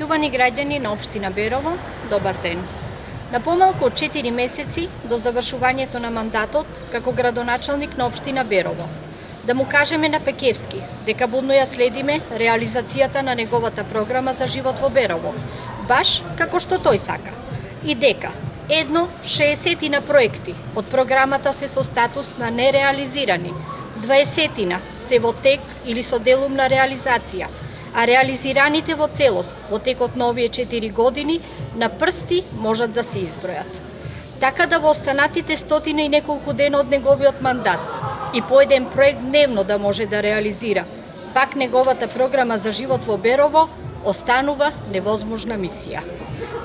Почитувани граѓани на општина Берово, добар ден. На помалку од 4 месеци до завршувањето на мандатот како градоначалник на општина Берово, да му кажеме на Пекевски дека будно ја следиме реализацијата на неговата програма за живот во Берово, баш како што тој сака, и дека 60 проекти од програмата се со статус на нереализирани, 20 се во тек или со делумна реализација, а реализираните во целост во текот на овие 4 години на прсти можат да се избројат. Така да во останатите стотина и неколку дена од неговиот мандат и по еден проект дневно да може да реализира, пак неговата програма за живот во Берово останува невозможна мисија.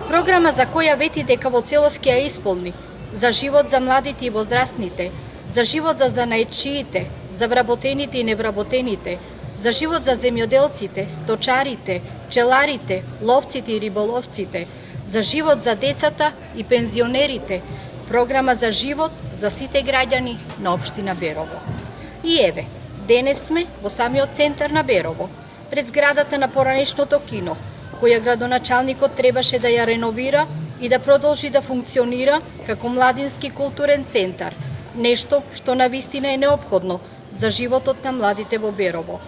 Програма за која вети дека во целост ќе ја исполни, за живот за младите и возрастните, за живот за занаетчиите, за вработените и невработените, за живот за земјоделците, сточарите, пчеларите, ловците и риболовците, за живот за децата и пензионерите, програма за живот за сите граѓани на општина Берово. И еве, денес сме во самиот центар на Берово, пред зградата на поранешното кино, која градоначалникот требаше да ја реновира и да продолжи да функционира како младински културен центар, нешто што навистина е неопходно за животот на младите во Берово.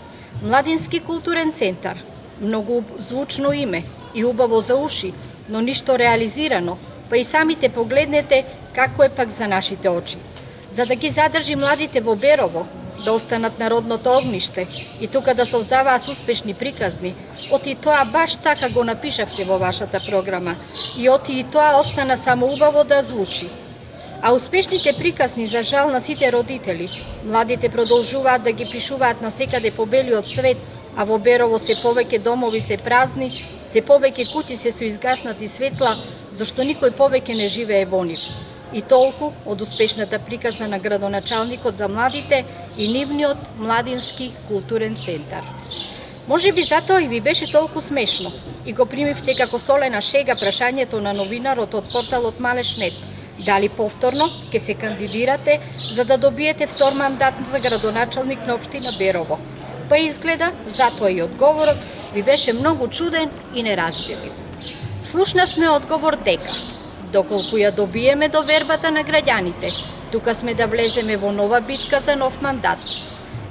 Младински културен центар, многу звучно име и убаво за уши, но ништо реализирано, па и самите погледнете како е пак за нашите очи. За да ги задржи младите во Берово, да останат народното огниште и тука да создаваат успешни приказни, оти тоа баш така го напишавте во вашата програма и оти и тоа остана само убаво да звучи. А успешните приказни за жал на сите родители, младите продолжуваат да ги пишуваат насекаде по белиот свет, а во Берово се повеќе домови се празни, се повеќе куќи се со изгаснати светла, зашто никој повеќе не живее во нив. И толку од успешната приказна на градоначалникот за младите и нивниот младински културен центар. Може би затоа и ви беше толку смешно и го примивте како солена шега прашањето на новинарот од порталот Малешнет, дали повторно ќе се кандидирате за да добиете втор мандат за градоначалник на општина Берово. Па изгледа, затоа и одговорот ви беше многу чуден и неразбирлив. Слушнавме одговор дека, доколку ја добиеме довербата на граѓаните, тука сме да влеземе во нова битка за нов мандат.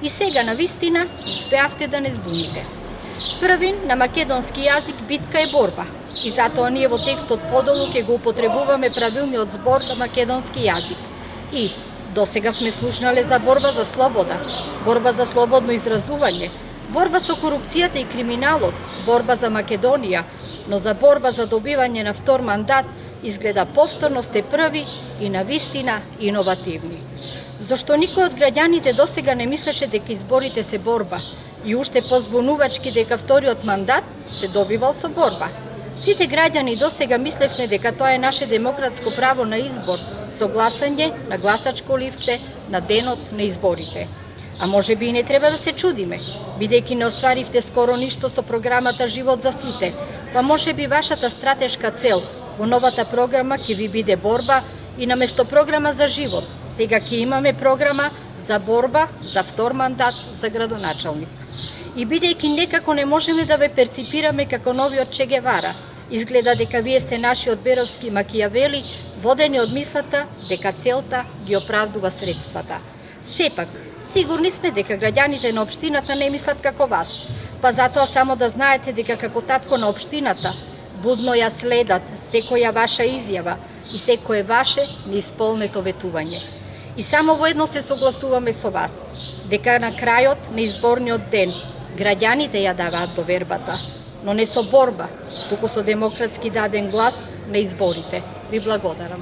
И сега на вистина успеавте да не збуните. Првин на македонски јазик битка е борба и затоа ние во текстот подолу ќе го употребуваме правилниот збор на македонски јазик. И досега сме слушнале за борба за слобода, борба за слободно изразување, борба со корупцијата и криминалот, борба за Македонија, но за борба за добивање на втор мандат изгледа повторно сте први и на вистина иновативни. Зошто никој од граѓаните досега не мислеше дека изборите се борба и уште позбунувачки дека вториот мандат се добивал со борба. Сите граѓани досега мислевме дека тоа е наше демократско право на избор, со гласање на гласачко ливче на денот на изборите. А може би и не треба да се чудиме, бидејќи не остваривте скоро ништо со програмата Живот за сите, па може би вашата стратешка цел во новата програма ќе ви биде борба и наместо програма за живот, сега ќе имаме програма за борба за втор мандат за градоначалник. И бидејќи некако не можеме да ве перципираме како новиот Че Гевара, изгледа дека вие сте нашиот беровски Макијавели, водени од мислата дека целта ги оправдува средствата. Сепак, сигурни сме дека граѓаните на општината не мислат како вас, па затоа само да знаете дека како татко на општината, будно ја следат секоја ваша изјава и секое ваше неисполнето ветување. И само во едно се согласуваме со вас, дека на крајот на изборниот ден граѓаните ја даваат довербата, но не со борба, туку со демократски даден глас на изборите. Ви благодарам.